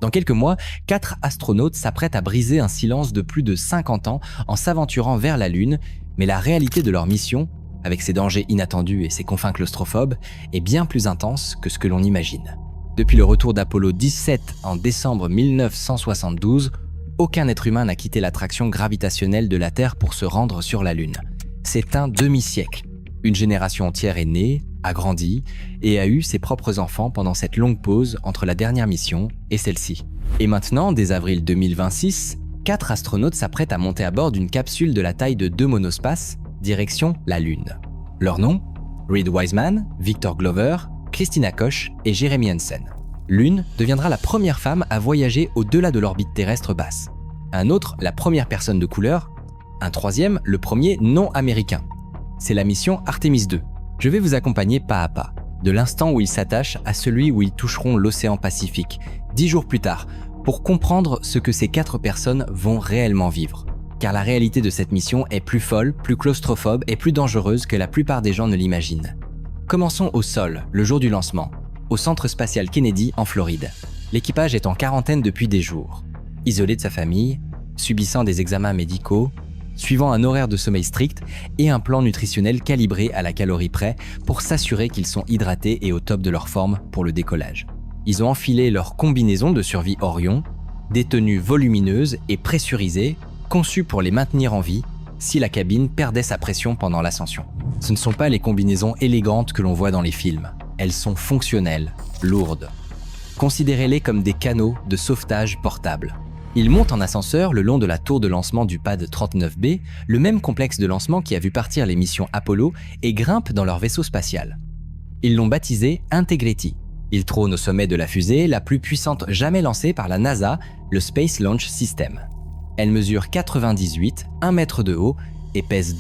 Dans quelques mois, 4 astronautes s'apprêtent à briser un silence de plus de 50 ans en s'aventurant vers la Lune, mais la réalité de leur mission, avec ses dangers inattendus et ses confins claustrophobes, est bien plus intense que ce que l'on imagine. Depuis le retour d'Apollo 17 en décembre 1972, aucun être humain n'a quitté l'attraction gravitationnelle de la Terre pour se rendre sur la Lune. C'est un demi-siècle. Une génération entière est née, a grandi et a eu ses propres enfants pendant cette longue pause entre la dernière mission et celle-ci. Et maintenant, dès avril 2026, 4 astronautes s'apprêtent à monter à bord d'une capsule de la taille de 2 monospaces, direction la Lune. Leurs noms ? Reed Wiseman, Victor Glover, Christina Koch et Jeremy Hansen. L'une deviendra la première femme à voyager au-delà de l'orbite terrestre basse. Un autre, la première personne de couleur. Un troisième, le premier non-américain. C'est la mission Artemis II. Je vais vous accompagner pas à pas, de l'instant où ils s'attachent à celui où ils toucheront l'océan Pacifique, 10 jours plus tard, pour comprendre ce que ces 4 personnes vont réellement vivre. Car la réalité de cette mission est plus folle, plus claustrophobe et plus dangereuse que la plupart des gens ne l'imaginent. Commençons au sol, le jour du lancement, au centre spatial Kennedy en Floride. L'équipage est en quarantaine depuis des jours, isolé de sa famille, subissant des examens médicaux, suivant un horaire de sommeil strict et un plan nutritionnel calibré à la calorie près pour s'assurer qu'ils sont hydratés et au top de leur forme pour le décollage. Ils ont enfilé leur combinaison de survie Orion, des tenues volumineuses et pressurisées, conçues pour les maintenir en vie si la cabine perdait sa pression pendant l'ascension. Ce ne sont pas les combinaisons élégantes que l'on voit dans les films. Elles sont fonctionnelles, lourdes. Considérez-les comme des canaux de sauvetage portables. Ils montent en ascenseur le long de la tour de lancement du pad 39B, le même complexe de lancement qui a vu partir les missions Apollo, et grimpent dans leur vaisseau spatial. Ils l'ont baptisé Integrity. Il trône au sommet de la fusée, la plus puissante jamais lancée par la NASA, le Space Launch System. Elle mesure 98, 1 mètre de haut et pèse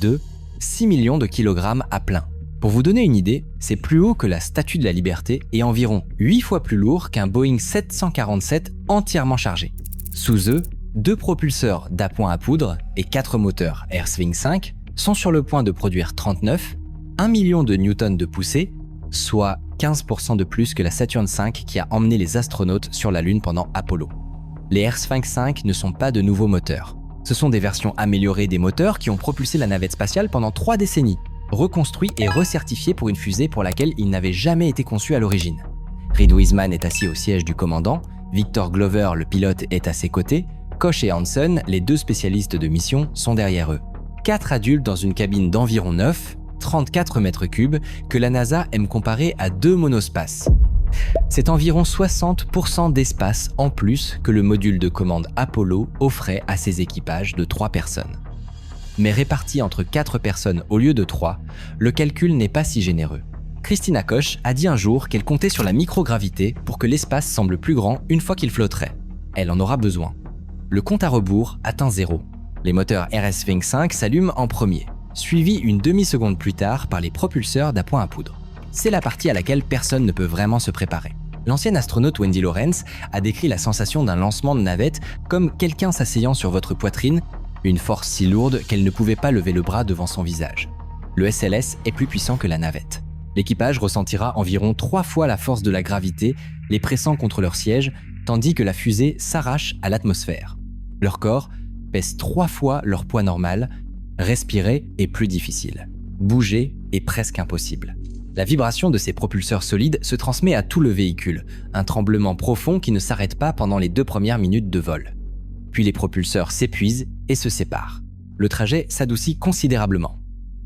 6 millions de kilogrammes à plein. Pour vous donner une idée, c'est plus haut que la Statue de la Liberté et environ 8 fois plus lourd qu'un Boeing 747 entièrement chargé. Sous eux, 2 propulseurs d'appoint à poudre et 4 moteurs AirSwing 5 sont sur le point de produire 1 million de newtons de poussée, soit 15% de plus que la Saturn V qui a emmené les astronautes sur la Lune pendant Apollo. Les AirSwing 5 ne sont pas de nouveaux moteurs. Ce sont des versions améliorées des moteurs qui ont propulsé la navette spatiale pendant 3 décennies, reconstruits et recertifiés pour une fusée pour laquelle ils n'avaient jamais été conçus à l'origine. Reed Wiseman est assis au siège du commandant, Victor Glover, le pilote, est à ses côtés, Koch et Hansen, les 2 spécialistes de mission, sont derrière eux. 4 adultes dans une cabine d'environ 9, 34 mètres cubes, que la NASA aime comparer à 2 monospaces. C'est environ 60% d'espace en plus que le module de commande Apollo offrait à ses équipages de 3 personnes. Mais répartis entre 4 personnes au lieu de 3, le calcul n'est pas si généreux. Christina Koch a dit un jour qu'elle comptait sur la microgravité pour que l'espace semble plus grand une fois qu'il flotterait. Elle en aura besoin. Le compte à rebours atteint 0. Les moteurs AirSwing 5 s'allument en premier, suivis une demi-seconde plus tard par les propulseurs d'appoint à poudre. C'est la partie à laquelle personne ne peut vraiment se préparer. L'ancienne astronaute Wendy Lawrence a décrit la sensation d'un lancement de navette comme quelqu'un s'asseyant sur votre poitrine, une force si lourde qu'elle ne pouvait pas lever le bras devant son visage. Le SLS est plus puissant que la navette. L'équipage ressentira environ 3 fois la force de la gravité, les pressant contre leur siège, tandis que la fusée s'arrache à l'atmosphère. Leur corps pèse 3 fois leur poids normal, respirer est plus difficile. Bouger est presque impossible. La vibration de ces propulseurs solides se transmet à tout le véhicule, un tremblement profond qui ne s'arrête pas pendant les 2 premières minutes de vol. Puis les propulseurs s'épuisent et se séparent. Le trajet s'adoucit considérablement.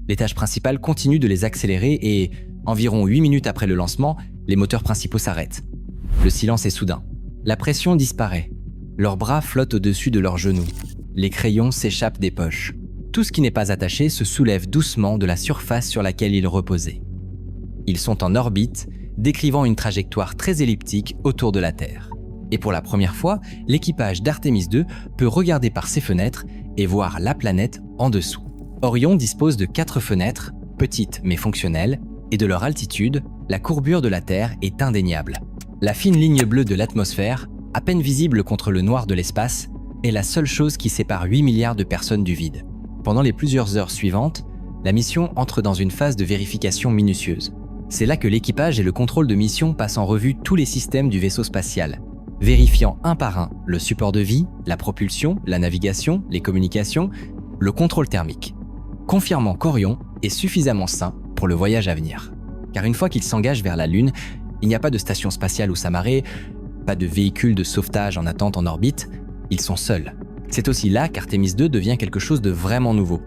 L'étage principal continue de les accélérer et, environ 8 minutes après le lancement, les moteurs principaux s'arrêtent. Le silence est soudain. La pression disparaît. Leurs bras flottent au-dessus de leurs genoux. Les crayons s'échappent des poches. Tout ce qui n'est pas attaché se soulève doucement de la surface sur laquelle ils reposaient. Ils sont en orbite, décrivant une trajectoire très elliptique autour de la Terre. Et pour la première fois, l'équipage d'Artemis II peut regarder par ses fenêtres et voir la planète en dessous. Orion dispose de 4 fenêtres, petites mais fonctionnelles, et de leur altitude, la courbure de la Terre est indéniable. La fine ligne bleue de l'atmosphère, à peine visible contre le noir de l'espace, est la seule chose qui sépare 8 milliards de personnes du vide. Pendant les plusieurs heures suivantes, la mission entre dans une phase de vérification minutieuse. C'est là que l'équipage et le contrôle de mission passent en revue tous les systèmes du vaisseau spatial. vérifiant un par un le support de vie, la propulsion, la navigation, les communications, le contrôle thermique, confirmant qu'Orion est suffisamment sain pour le voyage à venir. Car une fois qu'il s'engage vers la Lune, il n'y a pas de station spatiale où s'amarrer, pas de véhicule de sauvetage en attente en orbite, ils sont seuls. C'est aussi là qu'Artemis II devient quelque chose de vraiment nouveau.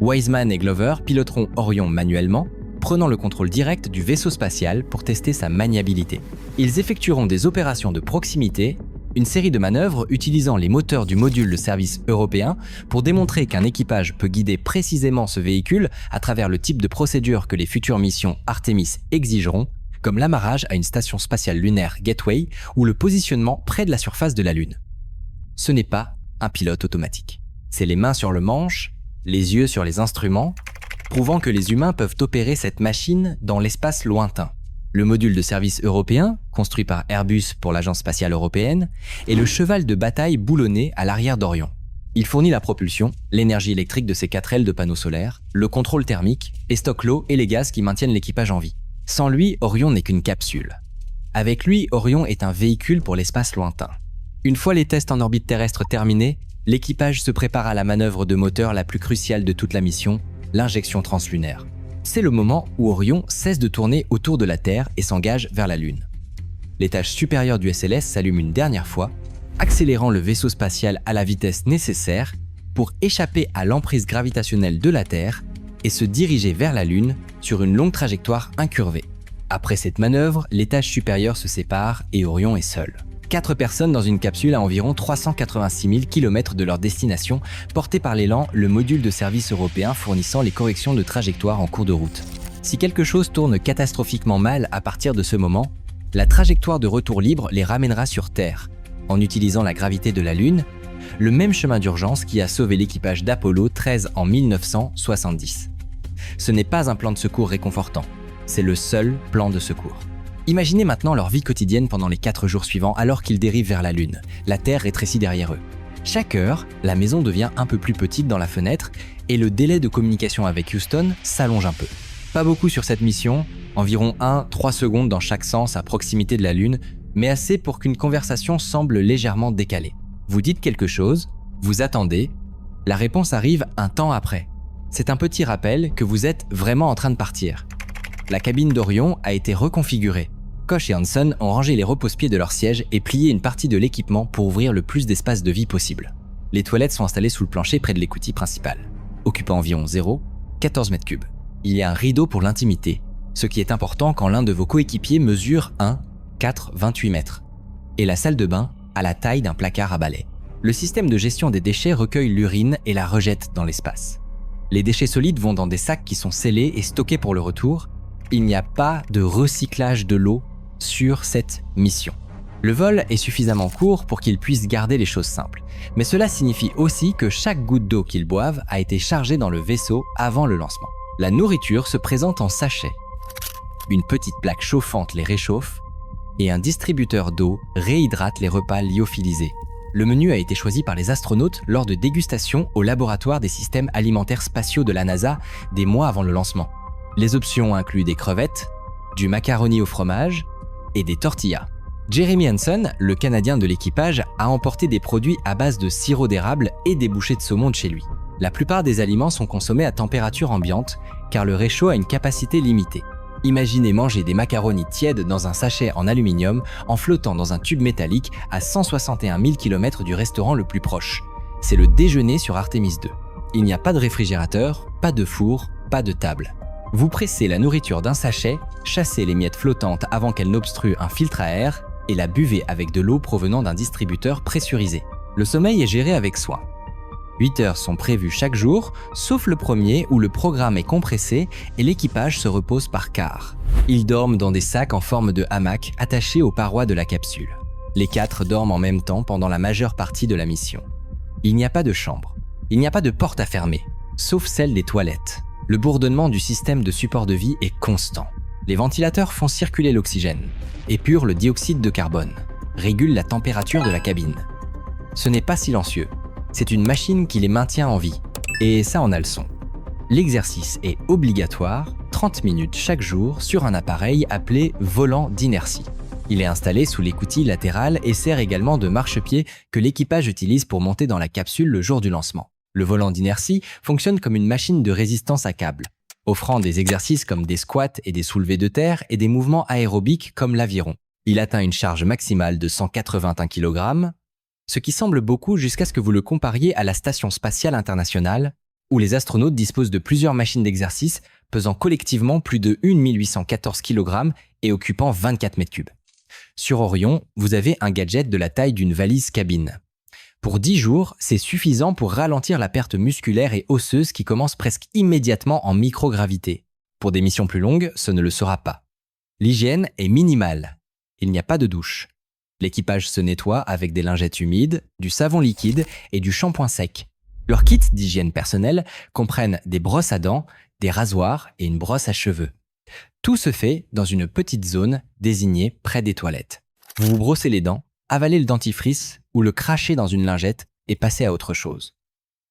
Wiseman et Glover piloteront Orion manuellement, prenant le contrôle direct du vaisseau spatial pour tester sa maniabilité. Ils effectueront des opérations de proximité, une série de manœuvres utilisant les moteurs du module de service européen pour démontrer qu'un équipage peut guider précisément ce véhicule à travers le type de procédure que les futures missions Artemis exigeront, comme l'amarrage à une station spatiale lunaire Gateway ou le positionnement près de la surface de la Lune. Ce n'est pas un pilote automatique. C'est les mains sur le manche, les yeux sur les instruments, prouvant que les humains peuvent opérer cette machine dans l'espace lointain. Le module de service européen, construit par Airbus pour l'Agence spatiale européenne, est le cheval de bataille boulonné à l'arrière d'Orion. Il fournit la propulsion, l'énergie électrique de ses 4 ailes de panneaux solaires, le contrôle thermique et stocke l'eau et les gaz qui maintiennent l'équipage en vie. Sans lui, Orion n'est qu'une capsule. Avec lui, Orion est un véhicule pour l'espace lointain. Une fois les tests en orbite terrestre terminés, l'équipage se prépare à la manœuvre de moteur la plus cruciale de toute la mission, l'injection translunaire. C'est le moment où Orion cesse de tourner autour de la Terre et s'engage vers la Lune. L'étage supérieur du SLS s'allume une dernière fois, accélérant le vaisseau spatial à la vitesse nécessaire pour échapper à l'emprise gravitationnelle de la Terre et se diriger vers la Lune sur une longue trajectoire incurvée. Après cette manœuvre, l'étage supérieur se sépare et Orion est seul. 4 personnes dans une capsule à environ 386 000 km de leur destination, portée par l'élan, le module de service européen fournissant les corrections de trajectoire en cours de route. Si quelque chose tourne catastrophiquement mal à partir de ce moment, la trajectoire de retour libre les ramènera sur Terre, en utilisant la gravité de la Lune, le même chemin d'urgence qui a sauvé l'équipage d'Apollo 13 en 1970. Ce n'est pas un plan de secours réconfortant, c'est le seul plan de secours. Imaginez maintenant leur vie quotidienne pendant les 4 jours suivants alors qu'ils dérivent vers la Lune. La Terre rétrécit derrière eux. Chaque heure, la maison devient un peu plus petite dans la fenêtre et le délai de communication avec Houston s'allonge un peu. Pas beaucoup sur cette mission, environ 1-3 secondes dans chaque sens à proximité de la Lune, mais assez pour qu'une conversation semble légèrement décalée. Vous dites quelque chose, vous attendez, la réponse arrive un temps après. C'est un petit rappel que vous êtes vraiment en train de partir. La cabine d'Orion a été reconfigurée. Koch et Hanson ont rangé les repose-pieds de leur siège et plié une partie de l'équipement pour ouvrir le plus d'espace de vie possible. Les toilettes sont installées sous le plancher près de l'écoutille principale, occupant environ 0,14 m3. Il y a un rideau pour l'intimité, ce qui est important quand l'un de vos coéquipiers mesure 1,28 m, et la salle de bain a la taille d'un placard à balai. Le système de gestion des déchets recueille l'urine et la rejette dans l'espace. Les déchets solides vont dans des sacs qui sont scellés et stockés pour le retour. Il n'y a pas de recyclage de l'eau sur cette mission. Le vol est suffisamment court pour qu'ils puissent garder les choses simples, mais cela signifie aussi que chaque goutte d'eau qu'ils boivent a été chargée dans le vaisseau avant le lancement. La nourriture se présente en sachet. Une petite plaque chauffante les réchauffe et un distributeur d'eau réhydrate les repas lyophilisés. Le menu a été choisi par les astronautes lors de dégustations au laboratoire des systèmes alimentaires spatiaux de la NASA des mois avant le lancement. Les options incluent des crevettes, du macaroni au fromage et des tortillas. Jeremy Hansen, le Canadien de l'équipage, a emporté des produits à base de sirop d'érable et des bouchées de saumon de chez lui. La plupart des aliments sont consommés à température ambiante car le réchaud a une capacité limitée. Imaginez manger des macaronis tièdes dans un sachet en aluminium en flottant dans un tube métallique à 161 000 km du restaurant le plus proche. C'est le déjeuner sur Artemis II. Il n'y a pas de réfrigérateur, pas de four, pas de table. Vous pressez la nourriture d'un sachet, chassez les miettes flottantes avant qu'elles n'obstruent un filtre à air et la buvez avec de l'eau provenant d'un distributeur pressurisé. Le sommeil est géré avec soin. 8 heures sont prévues chaque jour, sauf le premier où le programme est compressé et l'équipage se repose par quart. Ils dorment dans des sacs en forme de hamac attachés aux parois de la capsule. Les 4 dorment en même temps pendant la majeure partie de la mission. Il n'y a pas de chambre. Il n'y a pas de porte à fermer, sauf celle des toilettes. Le bourdonnement du système de support de vie est constant. Les ventilateurs font circuler l'oxygène, épurent le dioxyde de carbone, régulent la température de la cabine. Ce n'est pas silencieux, c'est une machine qui les maintient en vie. Et ça en a le son. L'exercice est obligatoire, 30 minutes chaque jour sur un appareil appelé volant d'inertie. Il est installé sous l'écoutille latérale et sert également de marchepied que l'équipage utilise pour monter dans la capsule le jour du lancement. Le volant d'inertie fonctionne comme une machine de résistance à câble, offrant des exercices comme des squats et des soulevés de terre et des mouvements aérobiques comme l'aviron. Il atteint une charge maximale de 181 kg, ce qui semble beaucoup jusqu'à ce que vous le compariez à la Station spatiale internationale, où les astronautes disposent de plusieurs machines d'exercice pesant collectivement plus de 1 814 kg et occupant 24 mètres cubes. Sur Orion, vous avez un gadget de la taille d'une valise cabine. Pour 10 jours, c'est suffisant pour ralentir la perte musculaire et osseuse qui commence presque immédiatement en microgravité. Pour des missions plus longues, ce ne le sera pas. L'hygiène est minimale. Il n'y a pas de douche. L'équipage se nettoie avec des lingettes humides, du savon liquide et du shampoing sec. Leurs kits d'hygiène personnelle comprennent des brosses à dents, des rasoirs et une brosse à cheveux. Tout se fait dans une petite zone désignée près des toilettes. Vous vous brossez les dents, avalez le dentifrice ou le crachez dans une lingette et passez à autre chose.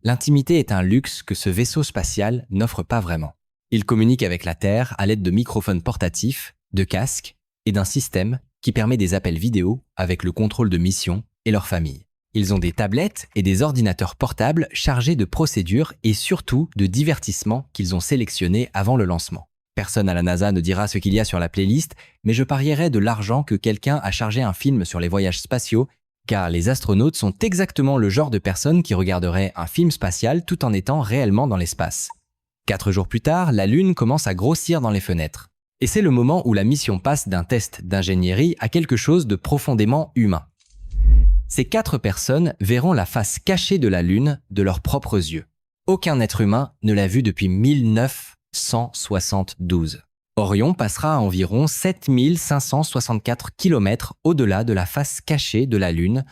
L'intimité est un luxe que ce vaisseau spatial n'offre pas vraiment. Il communique avec la Terre à l'aide de microphones portatifs, de casques et d'un système qui permet des appels vidéo avec le contrôle de mission et leur famille. Ils ont des tablettes et des ordinateurs portables chargés de procédures et surtout de divertissements qu'ils ont sélectionnés avant le lancement. Personne à la NASA ne dira ce qu'il y a sur la playlist, mais je parierais de l'argent que quelqu'un a chargé un film sur les voyages spatiaux, car les astronautes sont exactement le genre de personnes qui regarderaient un film spatial tout en étant réellement dans l'espace. 4 jours plus tard, la Lune commence à grossir dans les fenêtres. Et c'est le moment où la mission passe d'un test d'ingénierie à quelque chose de profondément humain. Ces 4 personnes verront la face cachée de la Lune de leurs propres yeux. Aucun être humain ne l'a vue depuis 1972. Orion passera à environ 7564 km au-delà de la face cachée de la Lune,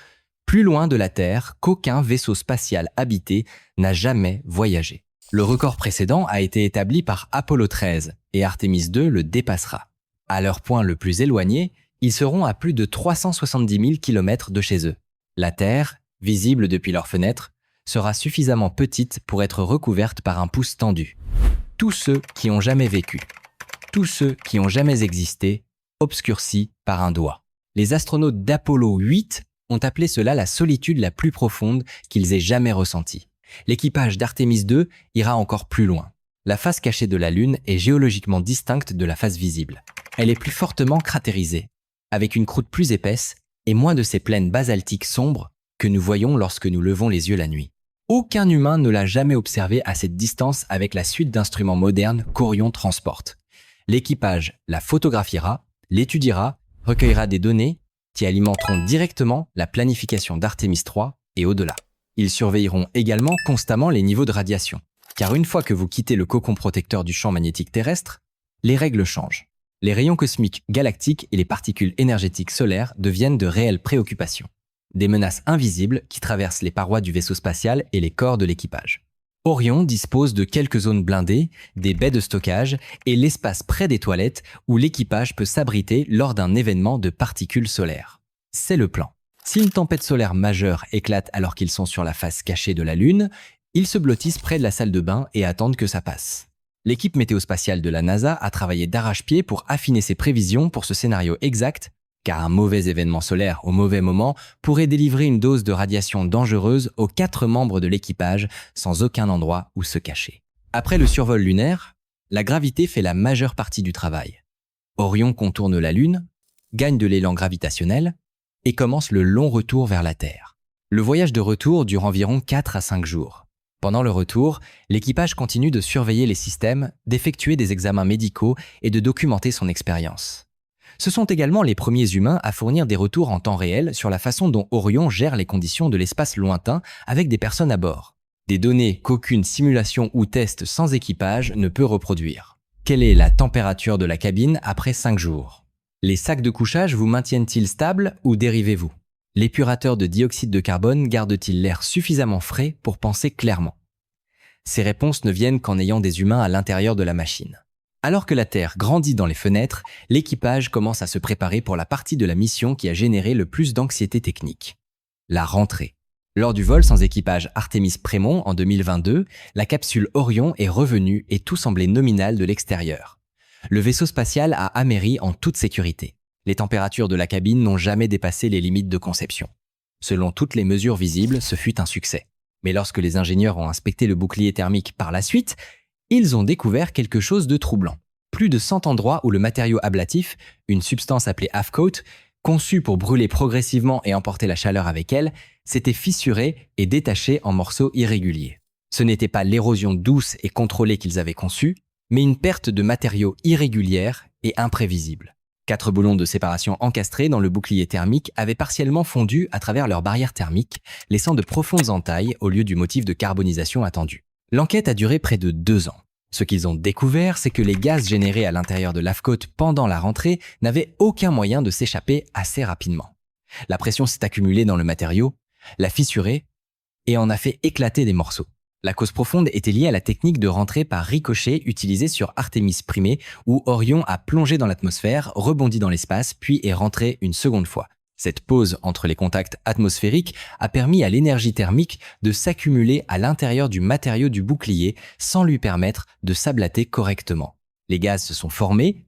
plus loin de la Terre qu'aucun vaisseau spatial habité n'a jamais voyagé. Le record précédent a été établi par Apollo 13 et Artemis 2 le dépassera. À leur point le plus éloigné, ils seront à plus de 370 000 km de chez eux. La Terre, visible depuis leurs fenêtres, sera suffisamment petite pour être recouverte par un pouce tendu. Tous ceux qui ont jamais vécu, tous ceux qui ont jamais existé, obscurcis par un doigt. Les astronautes d'Apollo 8 ont appelé cela la solitude la plus profonde qu'ils aient jamais ressentie. L'équipage d'Artemis 2 ira encore plus loin. La face cachée de la Lune est géologiquement distincte de la face visible. Elle est plus fortement cratérisée, avec une croûte plus épaisse et moins de ces plaines basaltiques sombres que nous voyons lorsque nous levons les yeux la nuit. Aucun humain ne l'a jamais observé à cette distance avec la suite d'instruments modernes qu'Orion transporte. L'équipage la photographiera, l'étudiera, recueillera des données qui alimenteront directement la planification d'Artemis 3 et au-delà. Ils surveilleront également constamment les niveaux de radiation, car une fois que vous quittez le cocon protecteur du champ magnétique terrestre, les règles changent. Les rayons cosmiques galactiques et les particules énergétiques solaires deviennent de réelles préoccupations. Des menaces invisibles qui traversent les parois du vaisseau spatial et les corps de l'équipage. Orion dispose de quelques zones blindées, des baies de stockage et l'espace près des toilettes où l'équipage peut s'abriter lors d'un événement de particules solaires. C'est le plan. Si une tempête solaire majeure éclate alors qu'ils sont sur la face cachée de la Lune, ils se blottissent près de la salle de bain et attendent que ça passe. L'équipe météospatiale de la NASA a travaillé d'arrache-pied pour affiner ses prévisions pour ce scénario exact, car un mauvais événement solaire au mauvais moment pourrait délivrer une dose de radiation dangereuse aux 4 membres de l'équipage sans aucun endroit où se cacher. Après le survol lunaire, la gravité fait la majeure partie du travail. Orion contourne la Lune, gagne de l'élan gravitationnel et commence le long retour vers la Terre. Le voyage de retour dure environ 4 à 5 jours. Pendant le retour, l'équipage continue de surveiller les systèmes, d'effectuer des examens médicaux et de documenter son expérience. Ce sont également les premiers humains à fournir des retours en temps réel sur la façon dont Orion gère les conditions de l'espace lointain avec des personnes à bord. Des données qu'aucune simulation ou test sans équipage ne peut reproduire. Quelle est la température de la cabine après 5 jours? Les sacs de couchage vous maintiennent-ils stable ou dérivez-vous? L'épurateur de dioxyde de carbone garde-t-il l'air suffisamment frais pour penser clairement? Ces réponses ne viennent qu'en ayant des humains à l'intérieur de la machine. Alors que la Terre grandit dans les fenêtres, l'équipage commence à se préparer pour la partie de la mission qui a généré le plus d'anxiété technique. La rentrée. Lors du vol sans équipage Artemis-Prémont en 2022, la capsule Orion est revenue et tout semblait nominal de l'extérieur. Le vaisseau spatial a améri en toute sécurité. Les températures de la cabine n'ont jamais dépassé les limites de conception. Selon toutes les mesures visibles, ce fut un succès. Mais lorsque les ingénieurs ont inspecté le bouclier thermique par la suite, ils ont découvert quelque chose de troublant. Plus de 100 endroits où le matériau ablatif, une substance appelée half-coat, conçue pour brûler progressivement et emporter la chaleur avec elle, s'était fissuré et détaché en morceaux irréguliers. Ce n'était pas l'érosion douce et contrôlée qu'ils avaient conçue, mais une perte de matériaux irrégulière et imprévisible. 4 boulons de séparation encastrés dans le bouclier thermique avaient partiellement fondu à travers leur barrière thermique, laissant de profondes entailles au lieu du motif de carbonisation attendu. L'enquête a duré près de 2 ans. Ce qu'ils ont découvert, c'est que les gaz générés à l'intérieur de l'half-coat pendant la rentrée n'avaient aucun moyen de s'échapper assez rapidement. La pression s'est accumulée dans le matériau, l'a fissuré et en a fait éclater des morceaux. La cause profonde était liée à la technique de rentrée par ricochet utilisée sur Artemis I, où Orion a plongé dans l'atmosphère, rebondi dans l'espace, puis est rentré une seconde fois. Cette pause entre les contacts atmosphériques a permis à l'énergie thermique de s'accumuler à l'intérieur du matériau du bouclier sans lui permettre de s'ablater correctement. Les gaz se sont formés,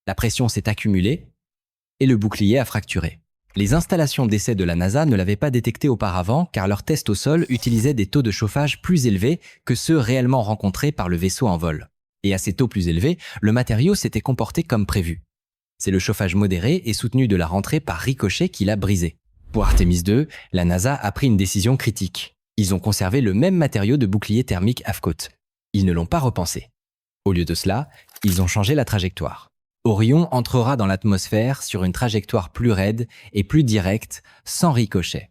la pression s'est accumulée et le bouclier a fracturé. Les installations d'essai de la NASA ne l'avaient pas détecté auparavant car leurs tests au sol utilisaient des taux de chauffage plus élevés que ceux réellement rencontrés par le vaisseau en vol. Et à ces taux plus élevés, le matériau s'était comporté comme prévu. C'est le chauffage modéré et soutenu de la rentrée par ricochet qui l'a brisé. Pour Artemis II, la NASA a pris une décision critique. Ils ont conservé le même matériau de bouclier thermique half-coat. Ils ne l'ont pas repensé. Au lieu de cela, ils ont changé la trajectoire. Orion entrera dans l'atmosphère sur une trajectoire plus raide et plus directe, sans ricochet.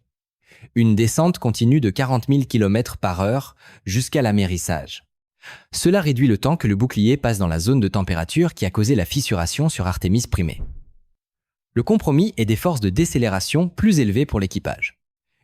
Une descente continue de 40 000 km/h jusqu'à l'amérissage. Cela réduit le temps que le bouclier passe dans la zone de température qui a causé la fissuration sur Artemis I. Le compromis est des forces de décélération plus élevées pour l'équipage.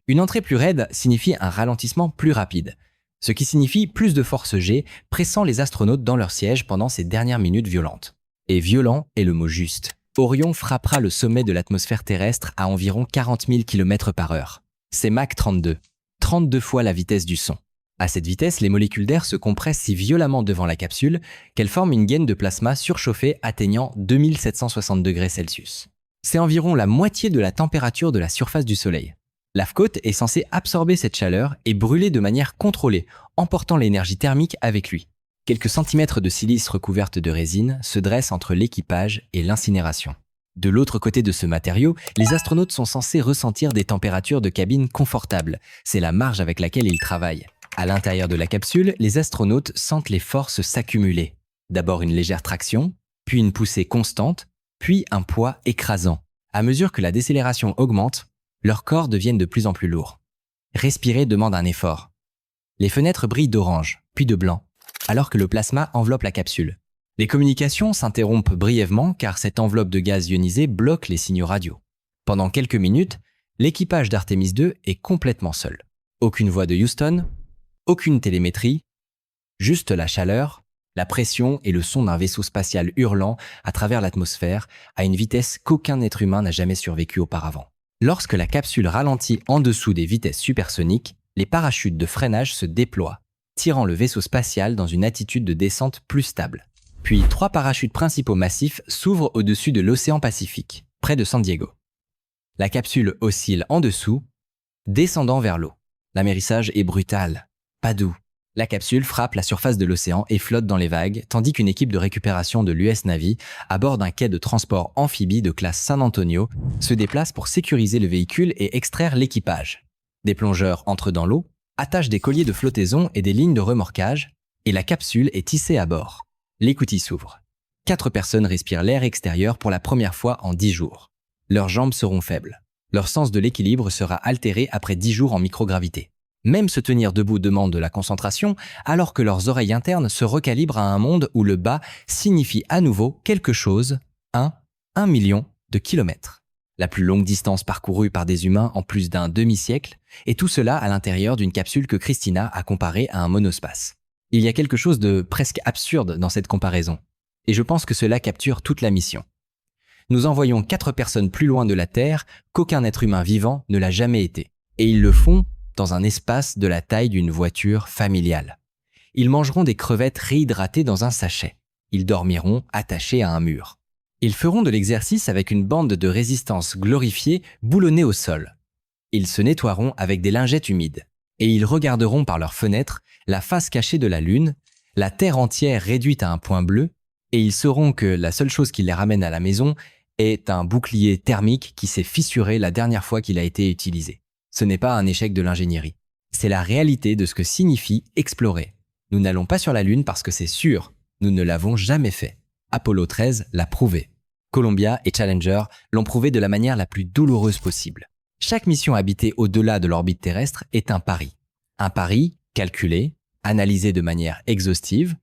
Une entrée plus raide signifie un ralentissement plus rapide, ce qui signifie plus de force G pressant les astronautes dans leur siège pendant ces dernières minutes violentes. Et violent est le mot juste. Orion frappera le sommet de l'atmosphère terrestre à environ 40 000 km/h. C'est Mach 32, 32 fois la vitesse du son. À cette vitesse, les molécules d'air se compressent si violemment devant la capsule qu'elles forment une gaine de plasma surchauffée atteignant 2760 degrés Celsius. C'est environ la moitié de la température de la surface du Soleil. L'half-coat est censé absorber cette chaleur et brûler de manière contrôlée, emportant l'énergie thermique avec lui. Quelques centimètres de silice recouverte de résine se dressent entre l'équipage et l'incinération. De l'autre côté de ce matériau, les astronautes sont censés ressentir des températures de cabine confortables. C'est la marge avec laquelle ils travaillent. À l'intérieur de la capsule, les astronautes sentent les forces s'accumuler. D'abord une légère traction, puis une poussée constante, puis un poids écrasant. À mesure que la décélération augmente, leurs corps deviennent de plus en plus lourds. Respirer demande un effort. Les fenêtres brillent d'orange, puis de blanc, alors que le plasma enveloppe la capsule. Les communications s'interrompent brièvement car cette enveloppe de gaz ionisé bloque les signaux radio. Pendant quelques minutes, l'équipage d'Artemis II est complètement seul. Aucune voix de Houston, aucune télémétrie, juste la chaleur, la pression et le son d'un vaisseau spatial hurlant à travers l'atmosphère à une vitesse qu'aucun être humain n'a jamais survécu auparavant. Lorsque la capsule ralentit en dessous des vitesses supersoniques, les parachutes de freinage se déploient, tirant le vaisseau spatial dans une attitude de descente plus stable. Puis 3 parachutes principaux massifs s'ouvrent au-dessus de l'océan Pacifique, près de San Diego. La capsule oscille en dessous, descendant vers l'eau. L'amérissage est brutal. Pas doux. La capsule frappe la surface de l'océan et flotte dans les vagues, tandis qu'une équipe de récupération de l'US Navy, à bord d'un quai de transport amphibie de classe San Antonio, se déplace pour sécuriser le véhicule et extraire l'équipage. Des plongeurs entrent dans l'eau, attachent des colliers de flottaison et des lignes de remorquage, et la capsule est hissée à bord. L'écoutille s'ouvre. 4 personnes respirent l'air extérieur pour la première fois en 10 jours. Leurs jambes seront faibles. Leur sens de l'équilibre sera altéré après 10 jours en microgravité. Même se tenir debout demande de la concentration, alors que leurs oreilles internes se recalibrent à un monde où le bas signifie à nouveau quelque chose, 1 million de kilomètres. La plus longue distance parcourue par des humains en plus d'un demi-siècle, et tout cela à l'intérieur d'une capsule que Christina a comparée à un monospace. Il y a quelque chose de presque absurde dans cette comparaison, et je pense que cela capture toute la mission. Nous envoyons 4 personnes plus loin de la Terre qu'aucun être humain vivant ne l'a jamais été, et ils le font dans un espace de la taille d'une voiture familiale. Ils mangeront des crevettes réhydratées dans un sachet. Ils dormiront attachés à un mur. Ils feront de l'exercice avec une bande de résistance glorifiée boulonnée au sol. Ils se nettoieront avec des lingettes humides. Et ils regarderont par leurs fenêtres la face cachée de la Lune, la Terre entière réduite à un point bleu, et ils sauront que la seule chose qui les ramène à la maison est un bouclier thermique qui s'est fissuré la dernière fois qu'il a été utilisé. Ce n'est pas un échec de l'ingénierie. C'est la réalité de ce que signifie explorer. Nous n'allons pas sur la Lune parce que c'est sûr, nous ne l'avons jamais fait. Apollo 13 l'a prouvé. Columbia et Challenger l'ont prouvé de la manière la plus douloureuse possible. Chaque mission habitée au-delà de l'orbite terrestre est un pari. Un pari calculé, analysé de manière exhaustive,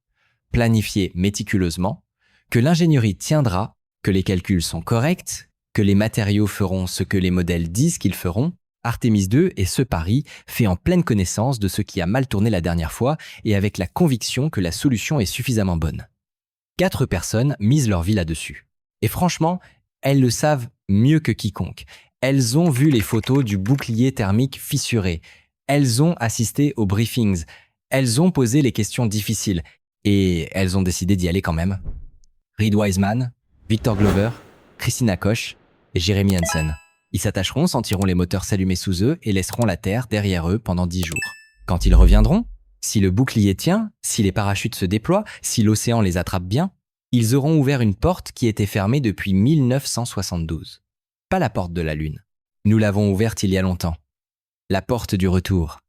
planifié méticuleusement, que l'ingénierie tiendra, que les calculs sont corrects, que les matériaux feront ce que les modèles disent qu'ils feront. Artemis 2 est ce pari fait en pleine connaissance de ce qui a mal tourné la dernière fois et avec la conviction que la solution est suffisamment bonne. 4 personnes misent leur vie là-dessus. Et franchement, elles le savent mieux que quiconque. Elles ont vu les photos du bouclier thermique fissuré. Elles ont assisté aux briefings. Elles ont posé les questions difficiles. Et elles ont décidé d'y aller quand même. Reed Wiseman, Victor Glover, Christina Koch et Jeremy Hansen. Ils s'attacheront, sentiront les moteurs s'allumer sous eux et laisseront la Terre derrière eux pendant 10 jours. Quand ils reviendront, si le bouclier tient, si les parachutes se déploient, si l'océan les attrape bien, ils auront ouvert une porte qui était fermée depuis 1972. Pas la porte de la Lune. Nous l'avons ouverte il y a longtemps. La porte du retour.